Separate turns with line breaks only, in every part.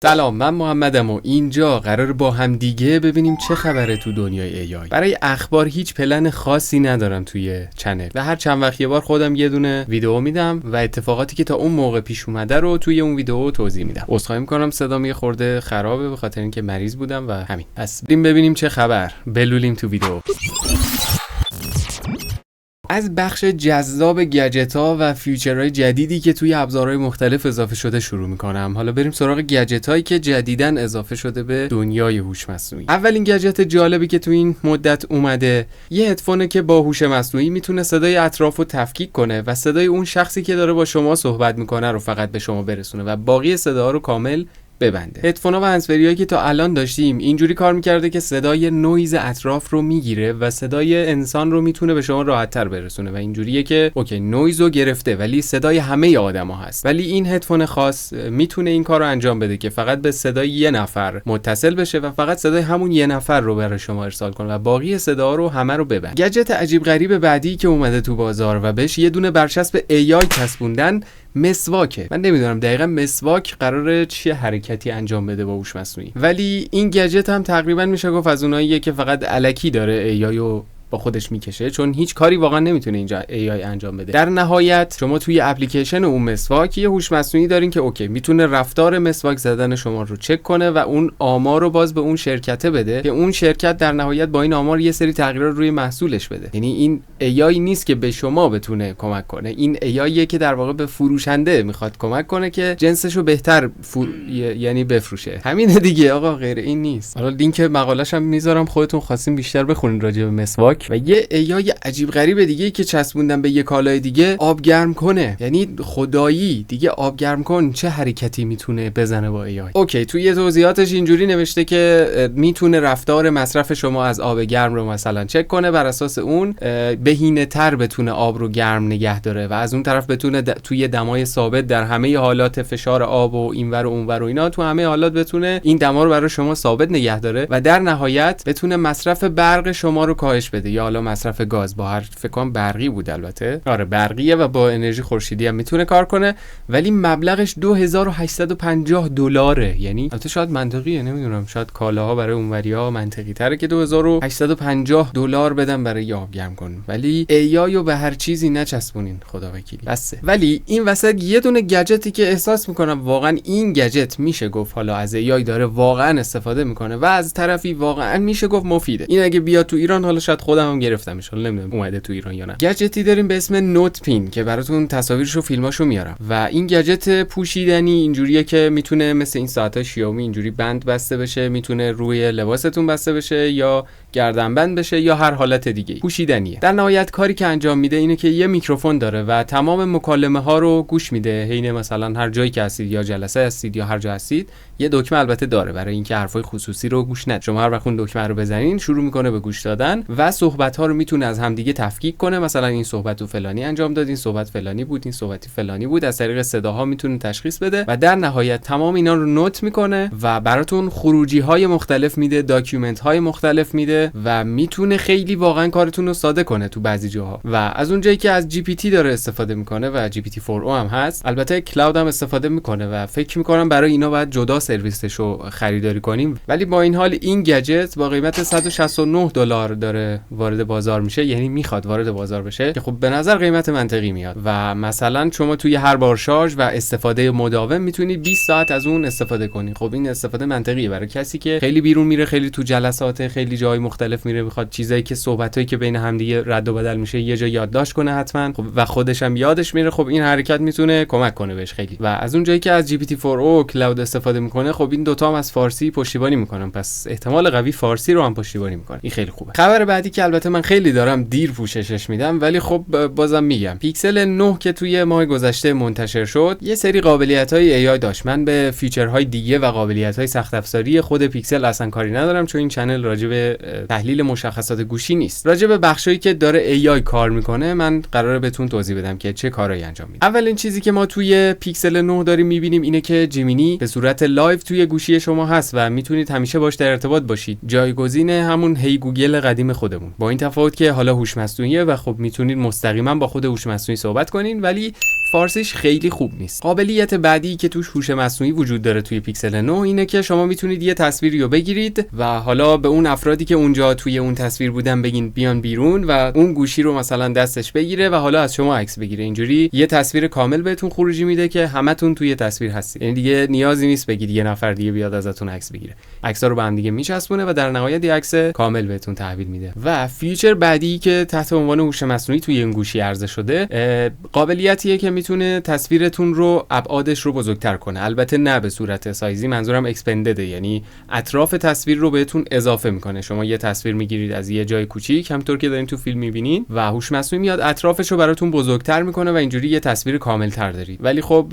سلام، من محمدم و اینجا قرار با هم دیگه ببینیم چه خبره تو دنیای AI. برای اخبار هیچ پلن خاصی ندارم توی چنل و هر چند وقت یه بار خودم یه دونه ویدیو میدم و اتفاقاتی که تا اون موقع پیش اومده رو توی اون ویدیو توضیح میدم. عذرخواهی میکنم صدام یه خورده خرابه به خاطر اینکه مریض بودم و همین. پس بریم ببینیم چه خبر. بلولیم تو ویدیو. از بخش جذاب گجت‌ها و فیچرهای جدیدی که توی ابزارهای مختلف اضافه شده شروع می‌کنم. حالا بریم سراغ گجت‌هایی که جدیداً اضافه شده به دنیای هوش مصنوعی. اولین گجت جالبی که تو این مدت اومده، یه هدفونه که با هوش مصنوعی میتونه صدای اطرافو تفکیک کنه و صدای اون شخصی که داره با شما صحبت میکنه رو فقط به شما برسونه و باقی صداها رو کامل ببنده. هدفونا و هندزفریایی که تا الان داشتیم اینجوری کار میکرده که صدای نویز اطراف رو میگیره و صدای انسان رو میتونه به شما راحت‌تر برسونه و اینجوریه که اوکی نویز رو گرفته ولی صدای همه آدما هست. ولی این هدفون خاص میتونه این کار رو انجام بده که فقط به صدای یه نفر متصل بشه و فقط صدای همون یه نفر رو برای شما ارسال کنه و باقی صدا رو همه رو ببنده. گجت عجیب غریب بعدی که اومده تو بازار و بهش یه دونه برچسب AI چسبوندن مسواکه. من نمیدونم دقیقاً مسواک قراره چه حرکتی انجام بده با هوش مصنوعی، ولی این گجت هم تقریبا میشه گفت از اوناییه که فقط الکی داره AI رو با خودش میکشه، چون هیچ کاری واقعا نمیتونه اینجا AI انجام بده. در نهایت شما توی اپلیکیشن اون مسواک یه هوش مصنوعی دارین که اوکی میتونه رفتار مسواک زدن شما رو چک کنه و اون آمار رو باز به اون شرکته بده که اون شرکت در نهایت با این آمار یه سری تغییرات روی محصولش بده. یعنی این AI نیست که به شما بتونه کمک کنه، این AIه که در واقع به فروشنده میخواد کمک کنه که جنسش رو بهتر یعنی بفروشه. همین دیگه آقا، غیر این نیست. حالا لینک مقاله‌ش هم میذارم، خودتون خواستین بیشتر بخونین راجع به مسواک. و یه AI عجیب غریب دیگه که چسبوندن به یه کالای دیگه، آب گرم کنه. یعنی خدایی دیگه آب گرم کن چه حرکتی میتونه بزنه با AI. اوکی توی توضیحاتش اینجوری نوشته که میتونه رفتار مصرف شما از آب گرم رو مثلا چک کنه، بر اساس اون بهینه‌تر بتونه آب رو گرم نگه داره و از اون طرف بتونه توی دمای ثابت در همه حالات فشار آب و اینور و اونور و اینا تو همه حالات بتونه این دما رو برای شما ثابت نگه داره و در نهایت بتونه مصرف برق شما رو کاهش بده، یا حالا مصرف گاز. با هر فکر کنم برقی بود البته، آره برقیه و با انرژی خورشیدی هم میتونه کار کنه، ولی مبلغش $2850. یعنی البته شاید منطقیه، نمیدونم، شاید کالاها برای اونوریا منطقی تره که $2850 بدن برای آب گرم کن، ولی AI رو به هر چیزی نچسبونین خدا وکیلی. بسه. ولی این وسط یه دونه گجتی که احساس میکنم واقعا این گجت میشه گفت حالا از AI داره واقعا استفاده میکنه و از طرفی واقعا میشه گفت مفیده. این اگه بیاد تو ایران حالا شاید خودم هم گرفتمش، حالا نمیدونم اومده تو ایران یا نه. گجتی داریم به اسم نوت پین که براتون تصاویرشو فیلماشو میارم و این گجت پوشیدنی اینجوریه که میتونه مثل این ساعت‌های شیائومی اینجوری بند بسته بشه، میتونه روی لباستون بسته بشه یا گردنبند بشه یا هر حالت دیگه پوشیدنیه. در نهایت کاری که انجام میده اینه که یه میکروفون داره و تمام مکالمه ها رو گوش میده. حین مثلا هر جایی که هستید یا جلسه هستید یا هر جا هستید، یه دکمه البته داره برای اینکه حرفای خصوصی رو گوش ند. شما هر وقت اون دکمه رو بزنین شروع میکنه به گوش دادن و صحبت ها رو میتونه از همدیگه تفکیک کنه. مثلا این صحبت تو فلانی انجام داد، این صحبت فلانی بود، این صحبتی فلانی بود. از طریق صداها میتونه تشخیص بده و در نهایت تمام اینا رو نوت میکنه و براتون خروجی های مختلف میده، داکیومنت های مختلف میده و میتونه خیلی واقعا کارتون رو ساده کنه تو بعضی جاها. و از اونجایی که از GPT داره استفاده میکنه و GPT-4o هم هست، البته کلاود هم استفاده میکنه و فکر میکنم برای اینا باید جدا سرویسش رو خریداری کنیم. ولی با این حال این گجت با قیمت $169 داره وارد بازار میشه، یعنی میخواد وارد بازار بشه که خب به نظر قیمت منطقی میاد و مثلا شما توی هر بار شارژ و استفاده مداوم میتونید 20 ساعت از اون استفاده کنی. خب این استفاده منطقیه برای کسی که خیلی بیرون میره، خیلی تو جلسات، خیلی جای مختلف میره، میخواد چیزایی که صحبتایی که بین همدیگه رد و بدل میشه یه جا یادداشت کنه حتما. خب و خودش هم یادش میره. خب این حرکت میتونه کمک کنه بهش خیلی. و از اون جایی که از GPT-4o کلاود استفاده میکنه، خب این دوتا هم از فارسی پشتیبانی میکنن، پس احتمال قوی فارسی رو هم پشتیبانی میکنه. این خیلی خوبه. خبر بعدی که البته من خیلی دارم دیر پوششش میدم، ولی خب بازم میگم پیکسل 9 که توی ماه گذشته منتشر شد یه سری قابلیت‌های AI داشت. من به فیچرهای دیگه و قابلیت‌های سخت افزاری خود پیکسل اصلا کاری ندارم، چون این چنل راجع به تحلیل مشخصات گوشی نیست. راجع به بخشایی که داره AI کار میکنه من قراره بهتون توضیح بدم که چه کارایی انجام میده. اولین چیزی که ما توی پیکسل 9 داریم میبینیم اینه که جیمینی به صورت لایو توی گوشی شما هست و میتونید همیشه باش در ارتباط باشید. جایگزین همون هی گوگل قدیم خودمون، با این تفاوت که حالا هوش مصنوعیه و خب میتونید مستقیما با خود هوش مصنوعی صحبت کنین، ولی فارسیش خیلی خوب نیست. قابلیت بعدی که توش هوش مصنوعی وجود داره توی پیکسل 9 اینه که شما میتونید یه تصویری رو بگیرید و حالا به اون افرادی که اونجا توی اون تصویر بودن بگین بیان بیرون و اون گوشی رو مثلا دستش بگیره و حالا از شما عکس بگیره. اینجوری یه تصویر کامل بهتون خروجی میده که همتون توی تصویر هستید. یعنی دیگه نیازی نیست بگید یه نفر دیگه بیاد ازتون عکس بگیره. عکس‌ها رو به هم دیگه میچسبونه و در نهایت یه عکس کامل بهتون تحویل میده. و فیچر بعدی که تحت عنوان هوش مصنوعی توی این گوشی عرضه شده قابلیتیه که میتونه تصویرتون رو ابعادش رو بزرگتر کنه. البته نه به صورت سایزی، منظورم اکسپندده، یعنی اطراف تصویر رو بهتون اضافه میکنه. شما یه تصویر میگیرید از یه جای کوچیک همونطور که دارین تو فیلم میبینین و هوش مصنوعی میاد اطرافش رو براتون بزرگتر میکنه و اینجوری یه تصویر کاملتر دارید. ولی خب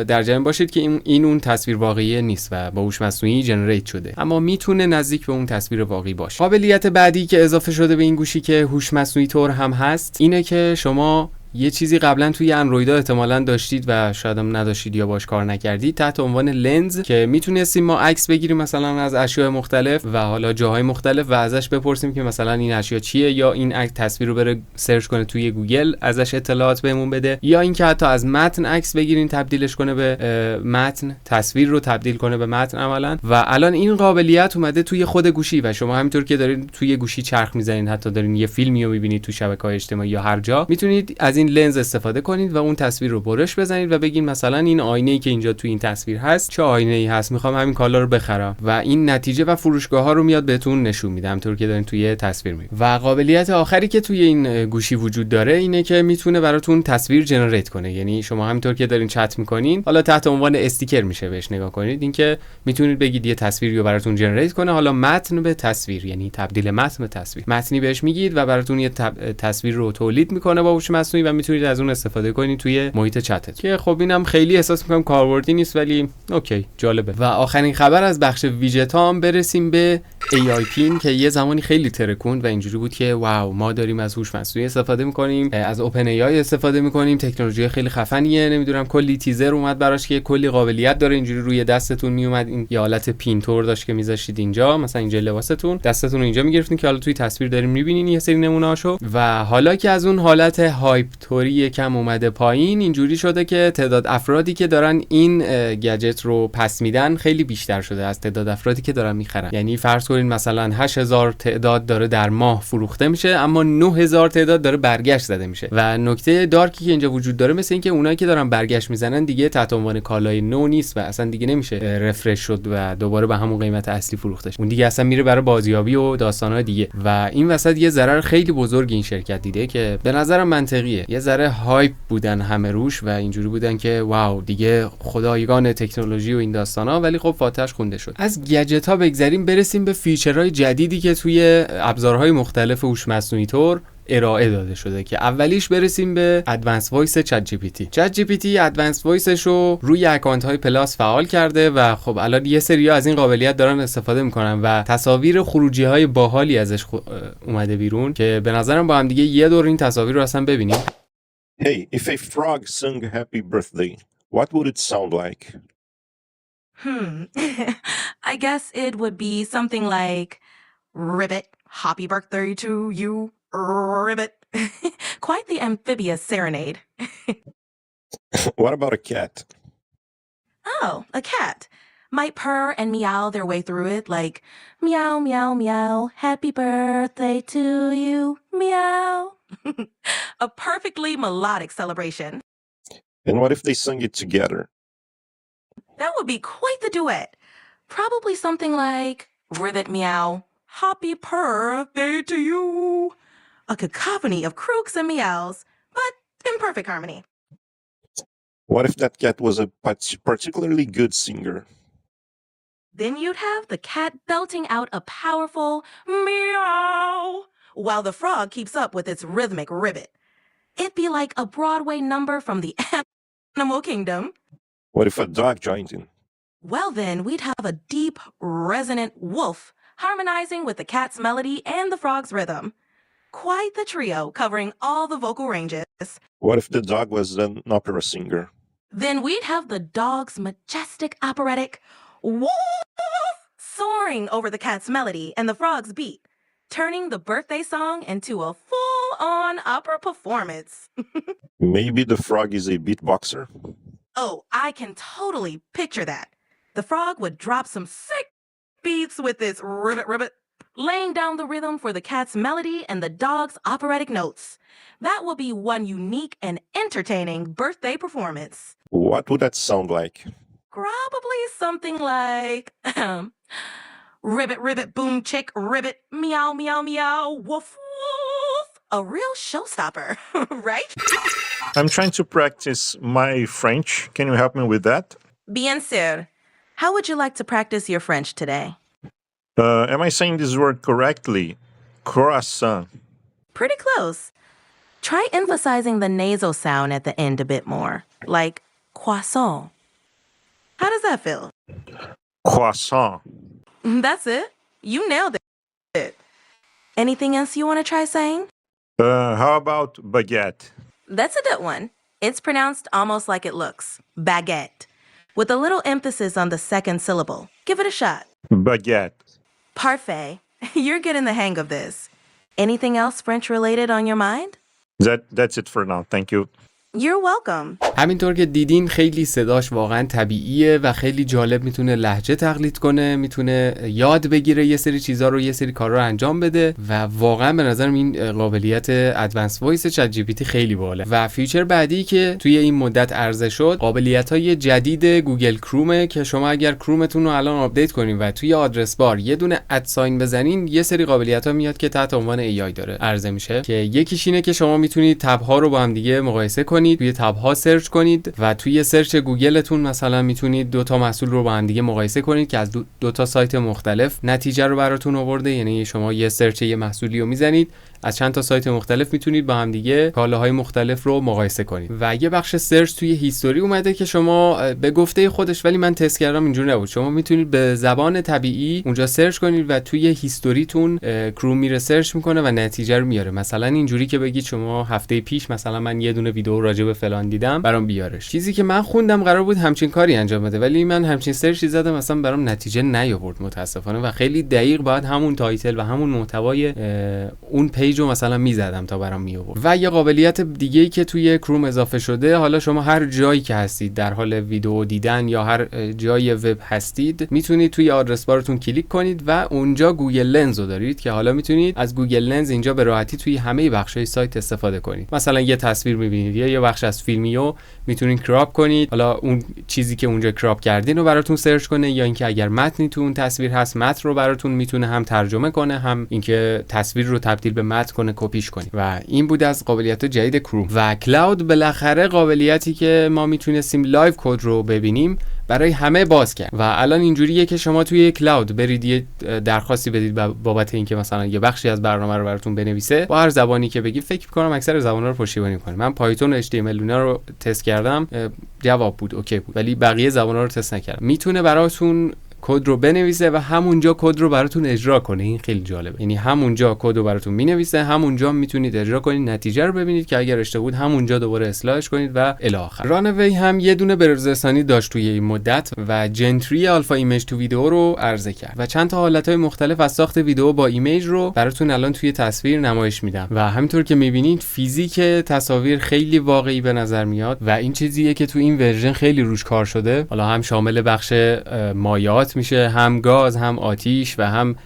در جریان باشید که این اون تصویر واقعی نیست و با هوش مصنوعی جنریت شده، اما میتونه نزدیک به اون تصویر واقعی باشه. قابلیت بعدی که اضافه شده به این گوشی که هوش مصنوعی طور هم هست اینه که شما یه چیزی قبلا توی اندرویدها احتمالاً داشتید و شاید هم نداشتید یا باش کار نکردید تحت عنوان لنز، که میتونستیم ما عکس بگیریم مثلا از اشیاء مختلف و حالا جاهای مختلف و ازش بپرسیم که مثلا این اشیا چیه، یا این عکس تصویر رو بره سرچ کنه توی گوگل ازش اطلاعات بهمون بده، یا اینکه حتی از متن عکس بگیرین تبدیلش کنه به متن، تصویر رو تبدیل کنه به متن عملاً. و الان این قابلیت اومده توی خود گوشی و شما همینطور که دارین توی گوشی چرخ میزنین، حتی دارین یه فیلمی رو میبینید تو شبکه‌های اجتماعی یا هر جا، میتونید از این لنز استفاده کنید و اون تصویر رو برش بزنید و بگین مثلا این آینه‌ای که اینجا تو این تصویر هست چه آینه‌ای هست، میخوام همین کالا رو بخرم و این نتیجه و فروشگاه‌ها رو میاد بهتون نشون میده همونطور که دارین توی تصویر میبینید. و قابلیت آخری که توی این گوشی وجود داره اینه که میتونه براتون تصویر جنریت کنه. یعنی شما همینطور که دارین چت میکنین، حالا تحت عنوان استیکر میشه بهش نگاه کنید، اینکه میتونید بگید یه تصویری رو براتون جنریت کنه، حالا متن به تصویر، یعنی تبدیل متن به تصویر. متنی بهش میگید و براتون یه تصویر رو تولید میکنه با هوش مصنوعی و میتونید از اون استفاده کنید توی محیط چتتون، که خب اینم خیلی احساس میکنم کاربردی نیست ولی اوکی جالبه. و آخرین خبر از بخش ویجت ها هم برسیم به AI پین که یه زمانی خیلی ترکوند و اینجوری بود که واو ما داریم از هوش مصنوعی استفاده میکنیم، از اوپن AI استفاده میکنیم، تکنولوژی خیلی خفنیه، نمیدونم کلی تیزر اومد براش که کلی قابلیت داره، اینجوری روی دستتون میومد، این یه حالت پین تور داشت که میذاشتید اینجا، مثلا اینجا لباستون، دستتون رو اینجا میگرفتین که حالا توی تصویر داریم میبینین یه سری نمونه‌هاشو. و حالا که از اون حالت هایپ توری یکم اومده پایین، اینجوری شده که تعداد افرادی که دارن این گجت رو پس میدن خیلی بیشتر شده از تعداد افرادی که دارن میخرن. یعنی فرض کنین مثلا 8000 تعداد داره در ماه فروخته میشه، اما 9000 تعداد داره برگشت زده میشه. و نکته دارکی که اینجا وجود داره مثل اینکه اونایی که دارن برگشت میزنن دیگه تحت عنوان کالای نو نیست و اصلا دیگه نمیشه رفرش شد و دوباره به همون قیمت اصلی فروخته شه. اون دیگه اصلا میره برای بازیابی و داستانهای دیگه. و این وسط یه ضرر خیلی بزرگ این شرکت دیده که به نظرم منطقیه. یه ذره هایپ بودن همه روش و اینجوری بودن که واو دیگه خدایگان تکنولوژی و این داستانا، ولی خب فاتحش خونده شد. از گجت ها بگذریم برسیم به فیچرهای جدیدی که توی ابزارهای مختلف هوش مصنوعی طور ارائه داده شده، که اولیش برسیم به ادوانس وایس چت جی پی تی. چت جی پی تی ادوانس وایسش رو روی اکانت های پلاس فعال کرده و خب الان یه سری از این قابلیت دارن استفاده میکنن و تصاویر خروجی های باحالی ازش اومده بیرون که به نظرم با هم دیگه یه دور این تصاویر رو اصلا ببینیم.
Hey, if a frog sung happy birthday, what would it sound like?
I guess it would be something like, Ribbit, happy birthday to you, Ribbit. Quite the amphibious serenade.
What about a cat?
Oh, a cat. Might purr and meow their way through it like, meow, meow, meow, happy birthday to you, meow. A perfectly melodic celebration.
And what if they sung it together?
That would be quite the duet. Probably something like, Ribbit meow, happy birthday to you. A cacophony of crooks and meows, but in perfect harmony.
What if that cat was a particularly good singer?
Then you'd have the cat belting out a powerful meow while the frog keeps up with its rhythmic ribbit. It'd be like a Broadway number from the animal kingdom.
What if a dog joined in?
Well, then we'd have a deep, resonant woof harmonizing with the cat's melody and the frog's rhythm. Quite the trio covering all the vocal ranges.
What if the dog was an opera singer?
Then we'd have the dog's majestic operatic woof soaring over the cat's melody and the frog's beat. turning the birthday song into a full-on opera performance.
Maybe the frog is a beatboxer?
Oh, I can totally picture that. The frog would drop some sick beats with its ribbit ribbit, laying down the rhythm for the cat's melody and the dog's operatic notes. That will be one unique and entertaining birthday performance.
What would that sound like?
Probably something like ribbit ribbit boom chick ribbit meow meow meow woof woof. A real showstopper, right?
I'm trying to practice my French. Can you help me with that?
Bien sûr. How would you like to practice your French today?
Am I saying this word correctly? Croissant.
Pretty close. Try emphasizing the nasal sound at the end a bit more, like croissant. How does that feel?
Croissant.
That's it. You nailed it. Anything else you want to try saying?
How about baguette?
That's a good one. It's pronounced almost like it looks. Baguette. With a little emphasis on the second syllable. Give it a shot.
Baguette.
Parfait. You're getting the hang of this. Anything else French related on your mind?
That's it for now. Thank you.
You're welcome.
همینطور که دیدین خیلی صداش واقعا طبیعیه و خیلی جالب میتونه لهجه تقلید کنه، میتونه یاد بگیره یه سری چیزا رو، یه سری کارا رو انجام بده و واقعا به نظرم این قابلیت ادوانس وایس چت جی پی تی خیلی باله. و فیچر بعدی که توی این مدت عرضه شد قابلیت‌های جدید گوگل کرومه که شما اگر کرومتون رو الان آپدیت کنین و توی آدرس بار یه دونه ادساین بزنین یه سری قابلیت‌ها میاد که تحت عنوان AI داره عرضه میشه که یکیش اینه که شما میتونید تب‌ها رو با هم دیگه مقایسه کنید، توی تب‌ها سرچ کنید و توی سرچ گوگلتون مثلا میتونید دو تا محصول رو با هم دیگه مقایسه کنید که از دو تا سایت مختلف نتیجه رو براتون آورده. یعنی شما یه سرچ یه محصولی رو میزنید، از چند تا سایت مختلف میتونید با هم دیگه کالاهای مختلف رو مقایسه کنید. و یه بخش سرچ توی هیستوری اومده که شما به گفته خودش، ولی من تست کردم اینجوری نبود، شما میتونید به زبان طبیعی اونجا سرچ کنید و توی هیستوریتون کروم میره سرچ میکنه و نتیجه رو میاره. مثلا اینجوری که بگید شما هفته پیش مثلا من یه دونه ویدیو راجع به فلان دیدم برام بیارش. چیزی که من خوندم قرار بود همچین کاری انجام بده ولی من همچین سرچی زدم مثلا برام نتیجه نیاورد متاسفانه و خیلی دقیق باید همون تایتل و همون محتوای اون پیجو مثلا میزدم تا برام میآورد. و یه قابلیت دیگه‌ای که توی کروم اضافه شده، حالا شما هر جایی که هستید در حال ویدیو دیدن یا هر جای وب هستید میتونید توی آدرس بارتون کلیک کنید و اونجا گوگل لنز رو دارید که حالا میتونید از گوگل لنز اینجا به راحتی توی همه بخش‌های سایت استفاده کنید. مثلا یه تصویر میبینید یا یه بخش از فیلمیو میتونید کراپ کنید، حالا اون چیزی که اونجا کراپ کردین رو براتون سرچ کنه، یا اینکه اگر متنی تو اون تصویر هست متن رو براتون میتونه هم ترجمه کنه هم اینکه تصویر رو تبدیل به متن کنه کپیش کنید. و این بود از قابلیت جدید کروم. و کلاود بالاخره قابلیتی که ما میتونستیم لایو کد رو ببینیم برای همه باز کرد و الان اینجوریه که شما توی کلاود برید یه درخواستی بدید بابت اینکه مثلا یه بخشی از برنامه رو براتون بنویسه با هر زبانی که بگید. فکر می‌کنم اکثر زبان‌ها رو پشتیبانی می‌کنه. من پایتون و HTML اینا رو تست کردم، جواب بود، اوکی بود، ولی بقیه زبان‌ها رو تست نکردم. میتونه براتون کد رو بنویسه و همونجا کد رو براتون اجرا کنه. این خیلی جالبه، یعنی همونجا کد رو براتون مینویسه، همونجا میتونید اجرا کنید، نتیجه رو ببینید که اگر اشتباه بود همونجا دوباره اصلاحش کنید و الی آخر. رانوی هم یه دونه بروزرسانی داشت توی این مدت و جنتری آلفا ایمیج تو ویدیو رو عرضه کرد و چند تا حالتهای مختلف از ساخت ویدیو با ایمیج رو براتون الان توی تصویر نمایش میدم و همینطور که میبینید فیزیک تصاویر خیلی واقعی به نظر میاد و این چیزیه که تو این ورژن خیلی روش کار شده. حالا هم شامل بخش مایات میشه، هم گاز، هم آتیش و هم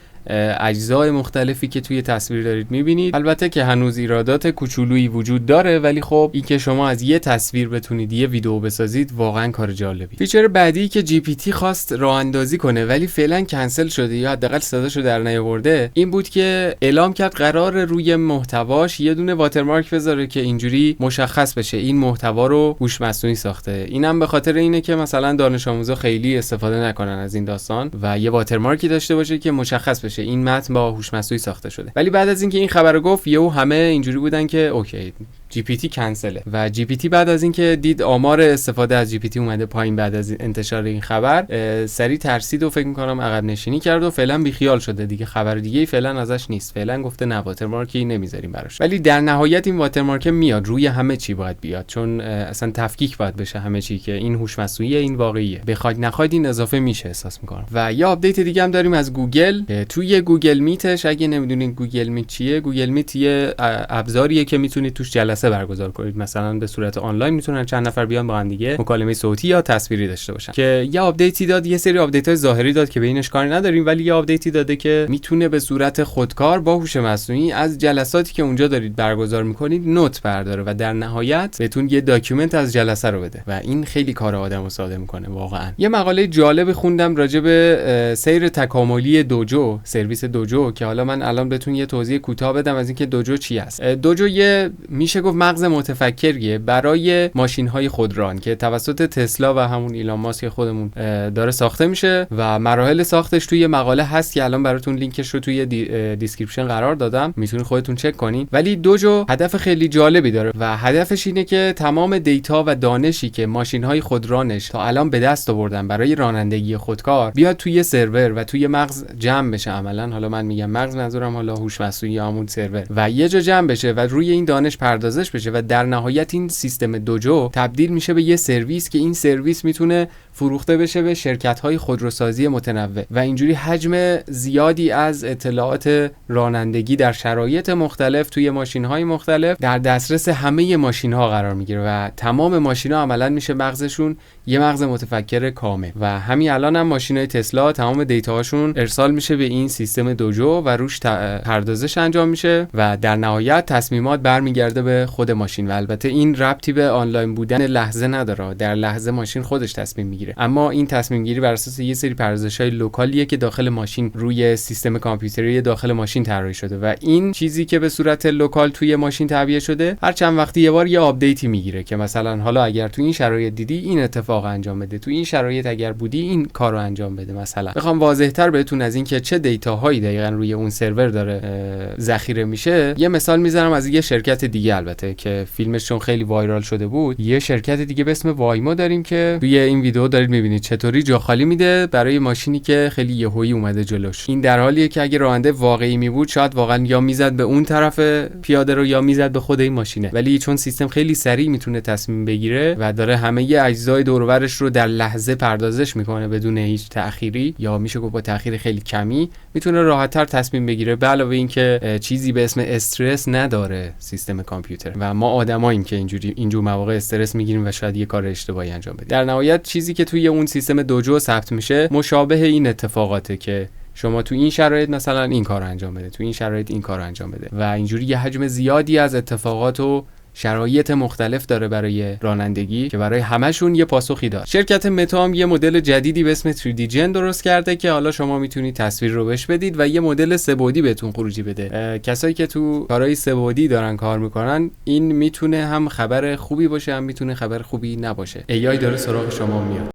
اجزای مختلفی که توی تصویر دارید میبینید. البته که هنوز ایرادات کوچولویی وجود داره ولی خب این که شما از یه تصویر بتونید یه ویدیو بسازید واقعا کار جالبی. فیچر بعدی که جی پی تی خواست راه اندازی کنه ولی فعلا کنسل شده یا حداقل صداشو در نیاورده این بود که اعلام کرد قرار روی محتواش یه دونه واترمارک بذاره که اینجوری مشخص بشه این محتوا رو هوش مصنوعی ساخته. اینم به خاطر اینه که مثلا دانش آموزا خیلی استفاده نکنن از این داستان و یه واترمارکی داشته باشه که مشخص بشه این متن با هوش مصنوعی ساخته شده. ولی بعد از اینکه این خبر رو گفت یهو همه اینجوری بودن که اوکی جی پی تی کنسله و جی پی تی بعد از اینکه دید آمار استفاده از جی پی تی اومده پایین بعد از انتشار این خبر سری ترسید و فکر می‌کنم عقب نشینی کرد و فعلا بیخیال شده دیگه، خبر دیگه فعلا ازش نیست. فعلا گفته نه واترمارکی نمیذاریم براش. ولی در نهایت این واترمارک میاد، روی همه چی باید بیاد، چون اصلا تفکیک باید بشه همه چی که این هوش مصنوعی این واقعیه. بخواید نخواید این اضافه میشه احساس می‌کنم. و یه آپدیت دیگه هم داریم از گوگل. توی گوگل میتش، اگه نمیدونید گوگل میت چیه، گوگل میت یه ابزاریه که میتونید توش جلسه برگزار کنید. مثلا به صورت آنلاین میتونن چند نفر بیان با هم دیگه مکالمه صوتی یا تصویری داشته باشن. که یه آپدیتی داد، یه سری آپدیت‌های ظاهری داد که به اینش کاری نداریم، ولی یه آپدیتی داده که میتونه به صورت خودکار با هوش مصنوعی از جلساتی که اونجا دارید برگزار میکنید نوت برداره و در نهایت بهتون یه داکیومنت از جلسه رو بده و این خیلی کار آدمو ساده میکنه واقعا. یه مقاله جالب خوندم راجع به سیر تکاملی دوجو، سرویس دوجو، که حالا من الان بهتون یه توضیح کوتاه بدم از اینکه دوجو چی است. دوجو یه میشه گفت مغز متفکریه برای ماشین‌های خودران که توسط تسلا و همون ایلان ماسک خودمون داره ساخته میشه و مراحل ساختش توی مقاله هست که الان براتون لینکش رو توی دیسکریپشن قرار دادم، میتونید خودتون چک کنین. ولی دوجو هدف خیلی جالبی داره و هدفش اینه که تمام دیتا و دانشی که ماشین‌های خودرانش تا الان به دست آوردن برای رانندگی خودکار بیاد توی سرور و توی مغز جمع بشه. عملاً حالا من میگم مغز، منظورم حالا هوش مصنوعی یا همون سرور، و یه جا جمع بشه و روی این دانش پردازش بشه و در نهایت این سیستم دوجو تبدیل میشه به یه سرویس که این سرویس میتونه فروخته بشه به شرکت‌های خودروسازی متنوع و اینجوری حجم زیادی از اطلاعات رانندگی در شرایط مختلف توی ماشین‌های مختلف در دسترس همه ماشین‌ها قرار میگیره و تمام ماشین‌ها عملاً میشه مغزشون یه مغز متفکر کامل. و همین الان هم ماشین‌های تسلا تمام دیتاهاشون ارسال میشه به این سیستم دوجو و روش پردازش انجام میشه و در نهایت تصمیمات برمیگرده به خود ماشین. و البته این ربطی به آنلاین بودن لحظه نداره، در لحظه ماشین خودش تصمیم میگیره، اما این تصمیم گیری بر اساس یه سری پردازش‌های لوکالیه که داخل ماشین روی سیستم کامپیوتری داخل ماشین طراحی شده و این چیزی که به صورت لوکال توی ماشین تعبیه شده هر چند وقتی یه بار یه آپدیتی میگیره که مثلا حالا اگر تو این شرایط دیدی این اتفاق انجام بده، تو این شرایط اگر بودی این کارو انجام بده. مثلا بخوام واضح‌تر بهتون از این که چه دیتاهایی دقیقاً روی اون سرور داره ذخیره میشه یه مثال میذارم از یه شرکت دیگه، البته که فیلمش چون خیلی وایرال شده بود. یه شرکت دیگه به اسم وایمو داریم که توی این ویدیو دارید میبینید چطوری جا خالی میده برای ماشینی که خیلی یهویی اومده جلوش. این در حالیه که اگه راننده واقعی می بود شاید واقعا یا میزد به اون طرف پیاده رو یا میزد به خود این ماشینه، ولی چون سیستم خیلی سریع میتونه تصمیم بگیره و داره همه ی اجزای دور و برش رو در لحظه پردازش میکنه بدون هیچ تأخیری یا میشه گفت با تأخیر خیلی کمی، میتونه راحت‌تر تصمیم بگیره. به علاوه اینکه چیزی به اسم استرس نداره سیستم کامپیوتر و ما آدماییم که اینجور مواقع استرس میگیریم و شاید یه کار اشتباهی انجام بدیم. در نهایت چیزی که توی اون سیستم دوجو ثبت میشه مشابه این اتفاقاته که شما تو این شرایط مثلا این کارو انجام بده، تو این شرایط این کارو انجام بده و اینجوری یه حجم زیادی از اتفاقات و شرایط مختلف داره برای رانندگی که برای همشون یه پاسخی داره. شرکت متا هم یه مدل جدیدی به اسم 3D Gen درست کرده که حالا شما میتونید تصویر رو بهش بدید و یه مدل سه‌بعدی بهتون خروجی بده. کسایی که تو کارهای سه‌بعدی دارن کار میکنن این میتونه هم خبر خوبی باشه هم میتونه خبر خوبی نباشه. AI داره سراغ شما میاد.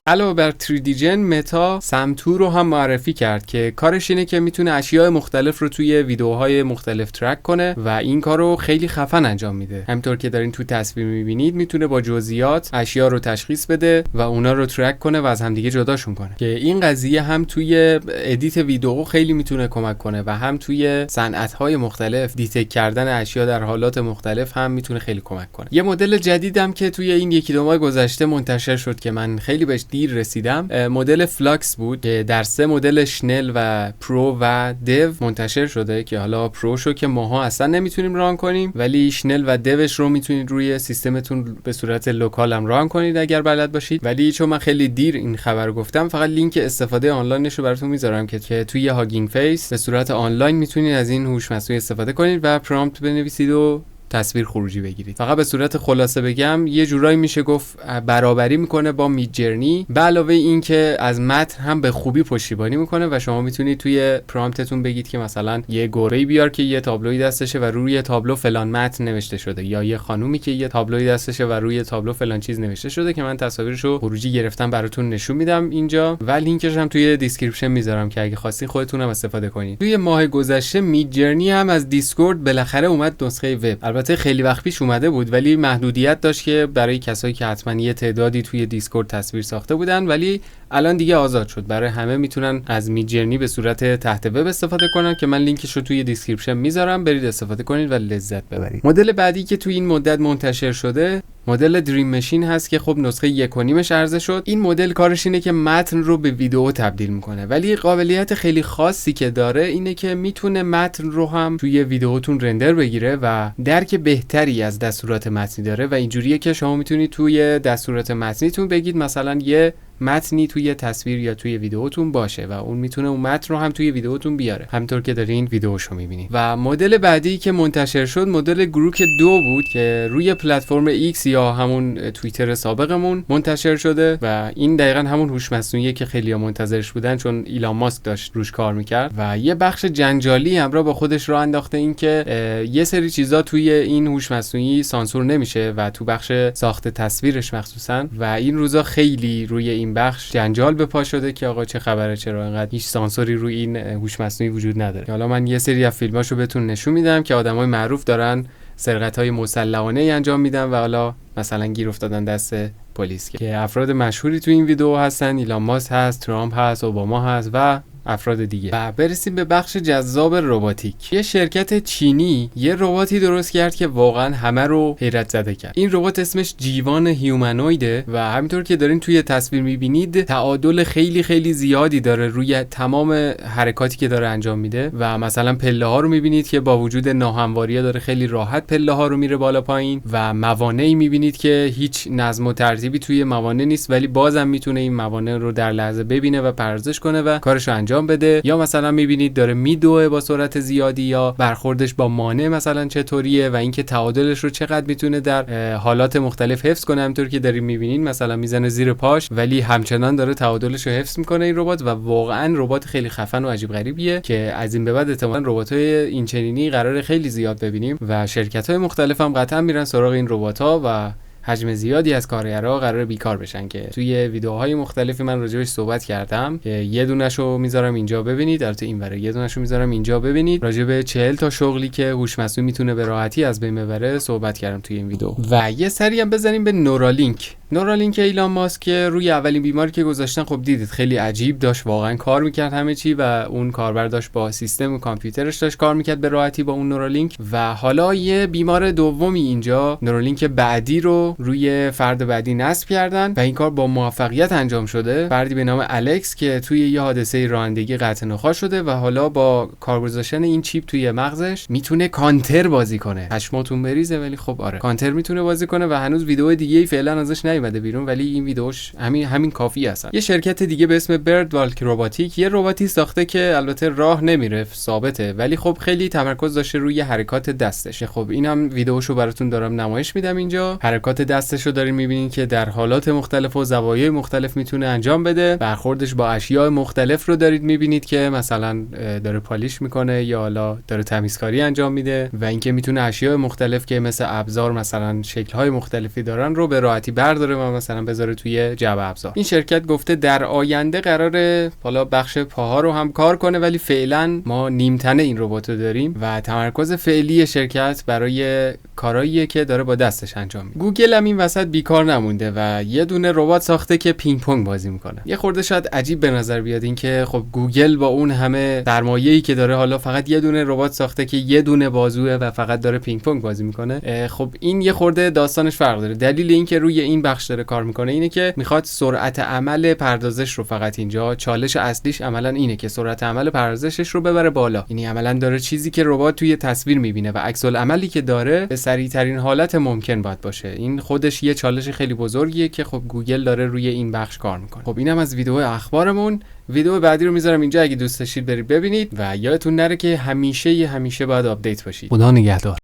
علاوه بر 3D Gen متا سمتو رو هم معرفی کرد که کارش اینه که میتونه اشیاء مختلف رو توی ویدیوهای مختلف ترک کنه و این کارو خیلی خفن انجام میده. همونطور که دارین تو تصویر میبینید میتونه با جزئیات اشیاء رو تشخیص بده و اونا رو ترک کنه و از همدیگه جداشون کنه که این قضیه هم توی ادیت ویدیو خیلی میتونه کمک کنه و هم توی صنعت‌های مختلف دیتک کردن اشیاء در حالات مختلف هم میتونه خیلی کمک کنه. یه مدل جدیدم که توی این یکی دو ماه گذشته منتشر شد که من خیلی بهش دیر رسیدم، مدل فلاکس بود که در 3 مدل شنل و پرو و دیو منتشر شده که حالا پروشو که ماها اصلا نمیتونیم ران کنیم ولی شنل و دیوش رو میتونید روی سیستمتون به صورت لوکال هم ران کنید اگر بلد باشید. ولی چون من خیلی دیر این خبر گفتم فقط لینک استفاده آنلاینش رو براتون میذارم که توی هاگینگ فیس به صورت آنلاین میتونید از این هوش مصنوعی استفاده کنید و پرامپت بنویسید و تصویر خروجی بگیرید. فقط به صورت خلاصه بگم یه جورایی میشه گفت برابری میکنه با میدجرنی، به علاوه این که از متن هم به خوبی پشتیبانی میکنه و شما میتونید توی پرامپتتون بگید که مثلا یه گوره‌ای بیار که یه تابلوی دستشه و روی تابلو فلان متن نوشته شده یا یه خانومی که یه تابلوی دستشه و روی تابلو فلان چیز نوشته شده که من تصاویرشو خروجی گرفتم براتون نشون میدم اینجا و لینکش هم توی دیسکریپشن میذارم که اگه خواستین خودتون هم استفاده کنید. توی ماه گذشته میدجرنی هم از دیسکورد بالاخره اومد نسخه وب. البته خیلی وقت پیش اومده بود ولی محدودیت داشت که برای کسایی که حتما یه تعدادی توی دیسکورد تصویر ساخته بودن، ولی الان دیگه آزاد شد، برای همه میتونن از میدجرنی به صورت تحت وب استفاده کنن که من لینکش رو توی دیسکریپشن میذارم، برید استفاده کنید و لذت ببرید. مدل بعدی که توی این مدت منتشر شده مدل دریم مشین هست که خب نسخه 1.5 عرضه شد. این مدل کارش اینه که متن رو به ویدیو تبدیل میکنه، ولی قابلیت خیلی خاصی که داره اینه که میتونه متن رو هم توی ویدیوتون رندر بگیره و درک بهتری از دستورات متنی داره و اینجوریه که شما میتونید توی دستورات متنیتون بگید مثلا یه متنی توی تصویر یا توی ویدیوتون باشه و اون میتونه اون متن رو هم توی ویدیوتون بیاره، همونطور که دارین ویدیوشو میبینید. و مدل بعدی که منتشر شد مدل گروک 2 بود که روی پلتفرم ایکس یا همون توییتر سابقمون منتشر شده و این دقیقاً همون هوش مصنوعیه که خیلی‌ها منتظرش بودن، چون ایلان ماسک داشت روش کار میکرد و یه بخش جنجالی همراه با خودش راه انداخته، این که یه سری چیزا توی این هوش مصنوعی سانسور نمیشه و تو بخش ساخت تصویرش مخصوصاً، و این روزا خیلی روی این بخش جنجال به پا شده که آقا چه خبره، چرا اینقدر هیچ سانسوری روی این هوش مصنوعی وجود نداره. حالا من یه سری از فیلماشو بهتون نشون میدم که آدمای معروف دارن سرقت‌های مسلحانه انجام میدن و حالا مثلا گیر افتادن دست پلیس، که افراد مشهوری تو این ویدیو هستن، ایلان ماسک هست، ترامپ هست، اوباما هست و افراد دیگه. و برسیم به بخش جذاب رباتیک. یه شرکت چینی یه رباتی درست کرد که واقعا همه رو حیرت زده کرد. این ربات اسمش جیوان هیومانویده و همینطور که دارین توی تصویر میبینید تعادل خیلی خیلی زیادی داره روی تمام حرکاتی که داره انجام میده و مثلا پله ها رو میبینید که با وجود ناهمواری‌ها داره خیلی راحت پله ها رو میره بالا پایین و موانعی میبینید که هیچ نظم و ترتیبی توی موانع نیست، ولی بازم میتونه این موانع رو در لحظه ببینه و پردازش کنه و کارش رو انجام بده. یا مثلا میبینید داره میدوه با سرعت زیادی یا برخوردش با مانع مثلا چطوریه و اینکه تعادلش رو چقدر میتونه در حالات مختلف حفظ کنه. همونطور که داریم میبینید مثلا میزنه زیر پاش ولی همچنان داره تعادلش رو حفظ میکنه این ربات و واقعا ربات خیلی خفن و عجیب غریبیه که از این به بعد احتمالاً ربات‌های این چنینی قراره خیلی زیاد ببینیم و شرکت‌های مختلف هم قطعا میرن سراغ این ربات‌ها و حجم زیادی از کارگرها قراره بیکار بشن که توی ویدیوهای مختلفی من راجعش صحبت کردم که یه دونه‌شو میذارم اینجا ببینید، البته این ور یه دونه‌شو میذارم اینجا ببینید. راجع به 40 تا شغلی که هوش مصنوعی میتونه به راحتی از بین ببره صحبت کردم توی این ویدیو. و یه سری هم بزنیم به نورالینک. نورالینک ایلان ماسک که روی اولین بیماری که گذاشتن خب دیدید خیلی عجیب داشت واقعا کار میکرد همه چی و اون کاربر داشت با سیستم و کامپیوترش داشت کار میکرد به راحتی با اون نورالینک. و حالا یه بیمار دومی اینجا نورالینک بعدی رو روی فرد بعدی نصب کردن و این کار با موفقیت انجام شده. فردی به نام الکس که توی یه حادثه رانندگی قطع نخاع شده و حالا با کار گذاشتن این چیپ توی مغزش میتونه کانتر بازی کنه. پشماتون بریزه ولی خب آره کانتر میتونه بازی کنه و هنوز ویدیو دیگه فعلا ازش نیومده بیرون ولی این ویدیوش همین کافی هستن. یه شرکت دیگه به اسم برد والک روباتیک یه رباتی ساخته که البته راه نمیره ثابته ولی خب خیلی تمرکز داشته روی حرکات دستش. خب اینم ویدیوشو براتون دارم نمایش میدم اینجا. حرکات دستشو دارین میبینین که در حالات مختلف و زوایای مختلف میتونه انجام بده. برخوردش با اشیاء مختلف رو دارید میبینید که مثلا داره پالیش میکنه یا حالا داره تمیزکاری انجام میده و اینکه میتونه اشیاء مختلف که مثل ابزار مثلا شکل‌های مختلفی دارن رو به راحتی برداره و مثلا بذاره توی جعبه ابزار. این شرکت گفته در آینده قراره حالا بخش پاها رو هم کار کنه ولی فعلا ما نیمتنه این ربات رو داریم و تمرکز فعلی شرکت برای کارهاییه که داره با دستش انجام میده. گوگل هم این وسط بیکار نمونده و یه دونه ربات ساخته که پینگ پونگ بازی میکنه. یه خورده شاید عجیب به نظر بیاد این که خب گوگل با اون همه سرمایه‌ای که داره حالا فقط یه دونه ربات ساخته که یه دونه بازوه و فقط داره پینگ پونگ بازی میکنه. خب این یه خورده داستانش فرق داره. دلیل اینکه روی این بخش داره کار میکنه اینه که میخواد سرعت عمل پردازش رو فقط اینجا چالش اصلیش عملا اینه که سرعت عمل پردازشش رو ببره بالا. یعنی عملا داره چیزی که ربات توی تصویر میبینه و عکس العملی که داره به سریع ترین حالت ممکن باید باشه. این خودش یه چالش خیلی بزرگیه که خب گوگل داره روی این بخش کار میکنه. خب اینم از ویدیو اخبارمون. ویدیو بعدی رو میذارم اینجا اگه دوست داشتید برید ببینید و یادتون نره که همیشه باید آپدیت باشید. خدا نگهدار.